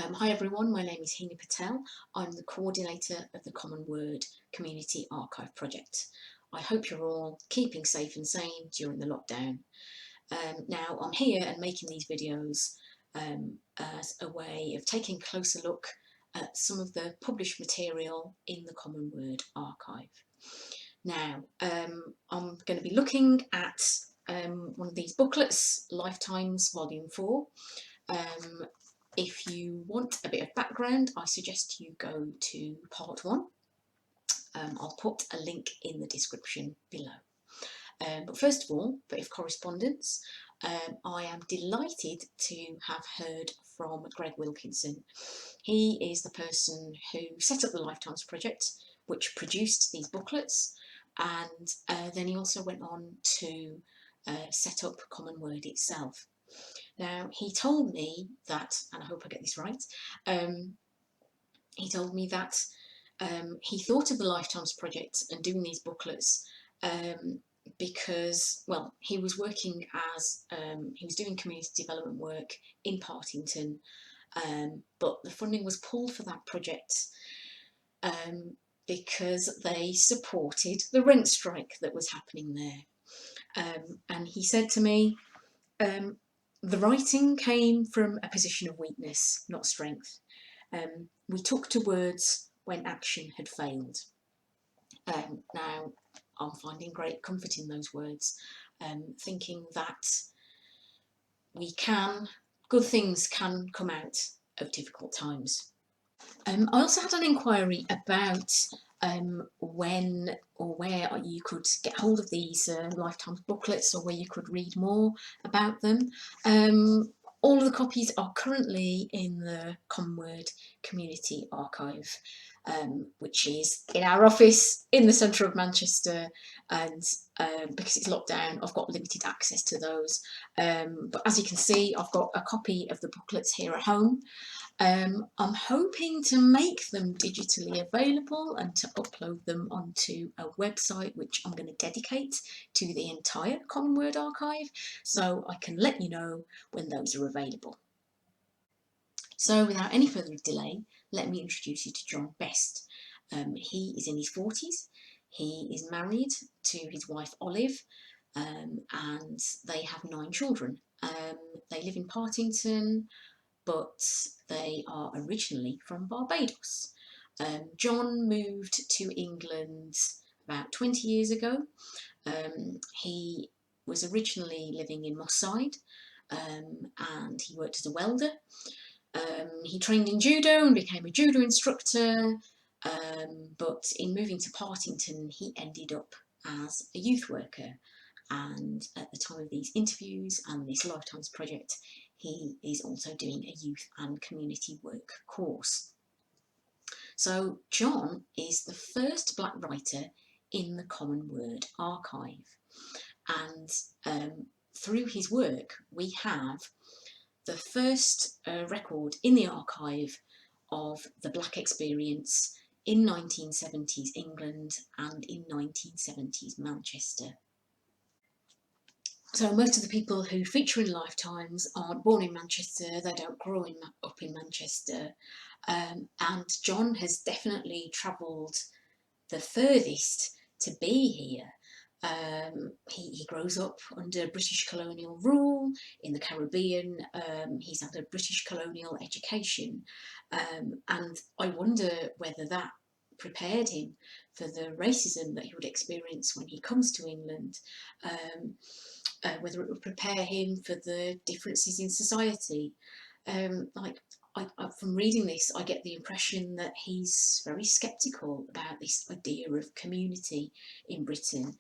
Hi everyone, my name is Heena Patel. I'm the coordinator of the Commonword Community Archive Project. I hope you're all keeping safe and sane during the lockdown. Now I'm here and making these videos as a way of taking a closer look at some of the published material in the Commonword Archive. Now I'm going to be looking at one of these booklets, Lifetimes Volume 4. If you want a bit of background, I suggest you go to part 1. I'll put a link in the description below. But first of all, a bit of correspondence. I am delighted to have heard from Greg Wilkinson. He is the person who set up the Lifetimes Project, which produced these booklets, and then he also went on to set up Commonword itself. Now, he told me that, and I hope I get this right, he told me that he thought of the Lifetimes Project and doing these booklets because, well, he was working as, he was doing community development work in Partington, but the funding was pulled for that project because they supported the rent strike that was happening there. And he said to me, the writing came from a position of weakness, not strength. We took to words when action had failed. Now, I'm finding great comfort in those words, thinking that good things can come out of difficult times. I also had an inquiry about when or where you could get hold of these Lifetimes booklets, or where you could read more about them. All of the copies are currently in the Commonword Community Archive, which is in our office in the centre of Manchester, and because it's locked down, I've got limited access to those. But as you can see, I've got a copy of the booklets here at home. I'm hoping to make them digitally available and to upload them onto a website which I'm going to dedicate to the entire Commonword Archive, so I can let you know when those are available. So without any further delay, let me introduce you to John Best. He is in his 40s, he is married to his wife Olive, and they have 9 children. They live in Partington, but they are originally from Barbados. John moved to England about 20 years ago. He was originally living in Moss Side, and he worked as a welder. He trained in judo and became a judo instructor, but in moving to Partington he ended up as a youth worker, and at the time of these interviews and this Lifetimes project, he is also doing a youth and community work course. So John is the first black writer in the Commonword Archive, and through his work we have the first record in the archive of the black experience in 1970s England and in 1970s Manchester. So most of the people who feature in Lifetimes aren't born in Manchester, they don't grow up in Manchester, and John has definitely travelled the furthest to be here. He grows up under British colonial rule in the Caribbean. He's had a British colonial education, and I wonder whether that prepared him for the racism that he would experience when he comes to England, whether it would prepare him for the differences in society. From reading this, I get the impression that he's very sceptical about this idea of community in Britain,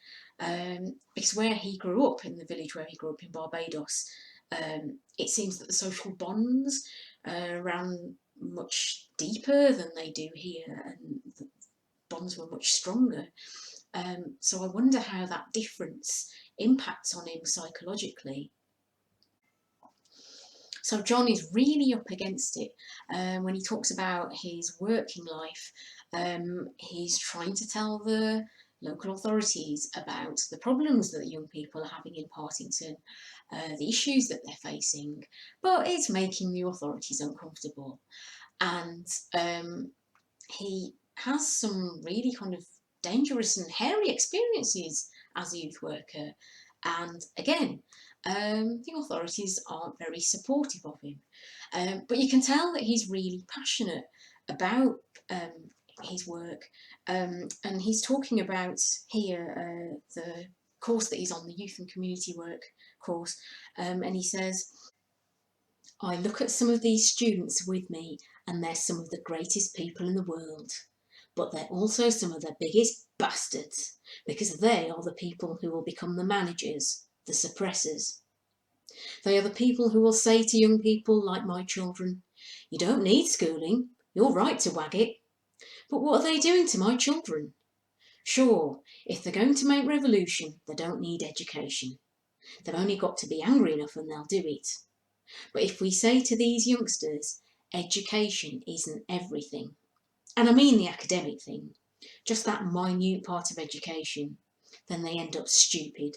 because where he grew up, in the village where he grew up in Barbados, it seems that the social bonds ran much deeper than they do here, and the bonds were much stronger. So I wonder how that difference impacts on him psychologically. So John is really up against it. When he talks about his working life, he's trying to tell the local authorities about the problems that the young people are having in Partington, the issues that they're facing, but it's making the authorities uncomfortable. And he has some really kind of dangerous and hairy experiences as a youth worker. And again, the authorities aren't very supportive of him. But you can tell that he's really passionate about his work. And he's talking about here the course that he's on, the Youth and Community Work course. And he says, I look at some of these students with me and they're some of the greatest people in the world. But they're also some of the biggest bastards, because they are the people who will become the managers, the suppressors. They are the people who will say to young people like my children, you don't need schooling, you're right to wag it. But what are they doing to my children? Sure, if they're going to make revolution, they don't need education. They've only got to be angry enough and they'll do it. But if we say to these youngsters, education isn't everything, and I mean the academic thing, just that minute part of education, then they end up stupid.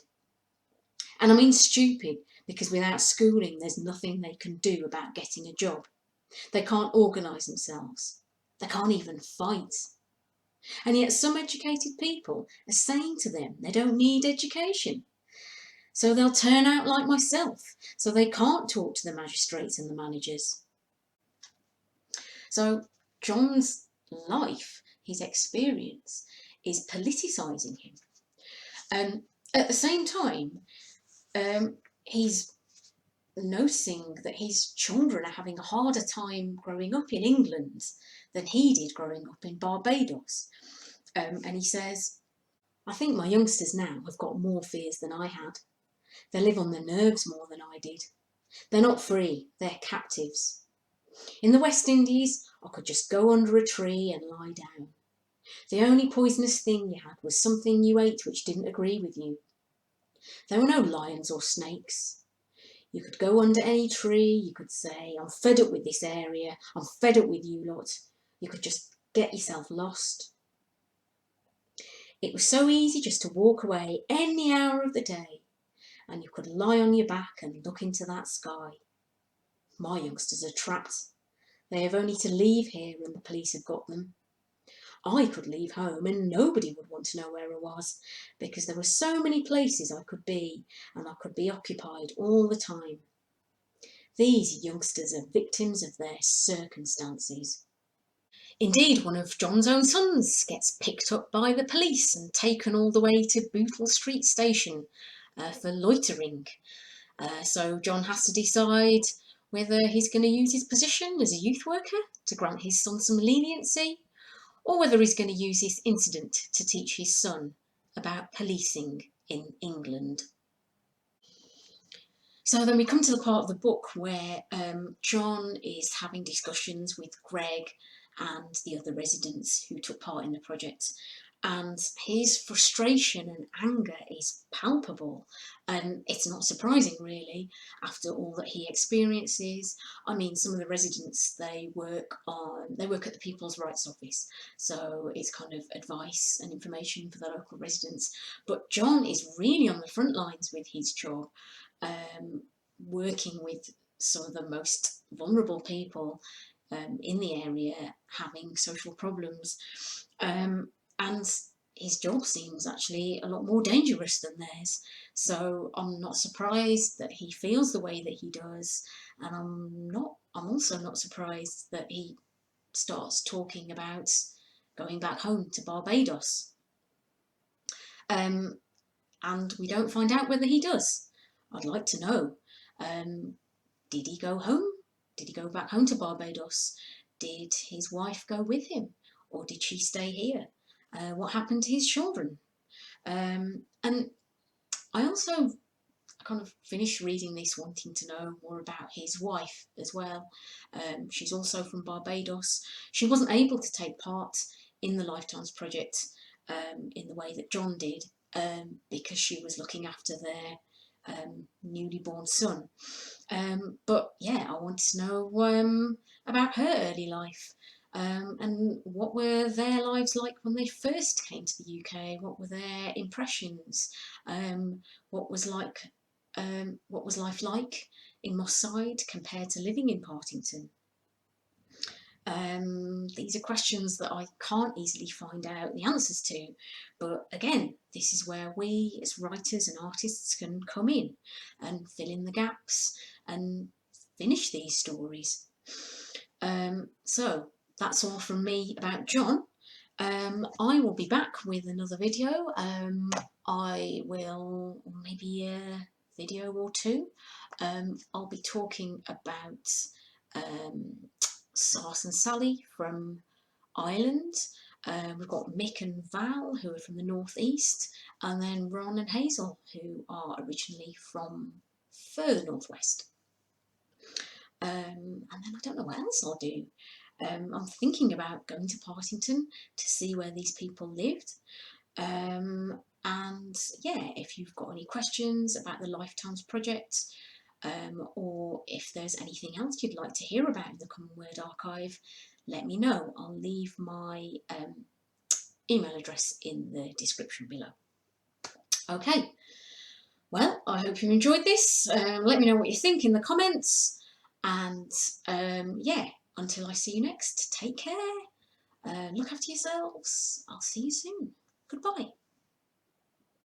And I mean stupid because without schooling there's nothing they can do about getting a job. They can't organise themselves. They can't even fight. And yet some educated people are saying to them they don't need education. So they'll turn out like myself, so they can't talk to the magistrates and the managers. So John's life, his experience, is politicising him. At the same time, he's noticing that his children are having a harder time growing up in England than he did growing up in Barbados. And he says, I think my youngsters now have got more fears than I had. They live on their nerves more than I did. They're not free, they're captives. In the West Indies, I could just go under a tree and lie down. The only poisonous thing you had was something you ate which didn't agree with you. There were no lions or snakes. You could go under any tree, you could say, I'm fed up with this area, I'm fed up with you lot. You could just get yourself lost. It was so easy just to walk away any hour of the day, and you could lie on your back and look into that sky. My youngsters are trapped. They have only to leave here and the police have got them. I could leave home and nobody would want to know where I was, because there were so many places I could be, and I could be occupied all the time. These youngsters are victims of their circumstances. Indeed, one of John's own sons gets picked up by the police and taken all the way to Bootle Street Station for loitering. So John has to decide whether he's going to use his position as a youth worker to grant his son some leniency, or whether he's going to use this incident to teach his son about policing in England. So then we come to the part of the book where John is having discussions with Greg and the other residents who took part in the project, and his frustration and anger is palpable, and it's not surprising really after all that he experiences. I mean, some of the residents, they work at the People's Rights Office, so it's kind of advice and information for the local residents, but John is really on the front lines with his job, working with some of the most vulnerable people in the area having social problems. And his job seems actually a lot more dangerous than theirs. So I'm not surprised that he feels the way that he does, and I'm also not surprised that he starts talking about going back home to Barbados. And we don't find out whether he does. I'd like to know. Did he go home? Did he go back home to Barbados? Did his wife go with him? Or did she stay here? What happened to his children? And I also kind of finished reading this wanting to know more about his wife as well. She's also from Barbados. She wasn't able to take part in the Lifetimes project in the way that John did, because she was looking after their newly born son. But yeah, I wanted to know about her early life. and what were their lives like when they first came to the UK? What were their impressions? What was life like in Moss Side compared to living in Partington? These are questions that I can't easily find out the answers to, but again, this is where we as writers and artists can come in and fill in the gaps and finish these stories. So that's all from me about John. I will be back with another video. I will, maybe a video or two. I'll be talking about Sars and Sally from Ireland. We've got Mick and Val, who are from the northeast, and then Ron and Hazel, who are originally from further northwest. And then I don't know what else I'll do. I'm thinking about going to Partington to see where these people lived. And yeah, if you've got any questions about the Lifetimes project, or if there's anything else you'd like to hear about in the Commonword Archive, let me know. I'll leave my email address in the description below. Okay, well, I hope you enjoyed this. Let me know what you think in the comments. And yeah, until I see you next, take care. Look after yourselves. I'll see you soon. Goodbye.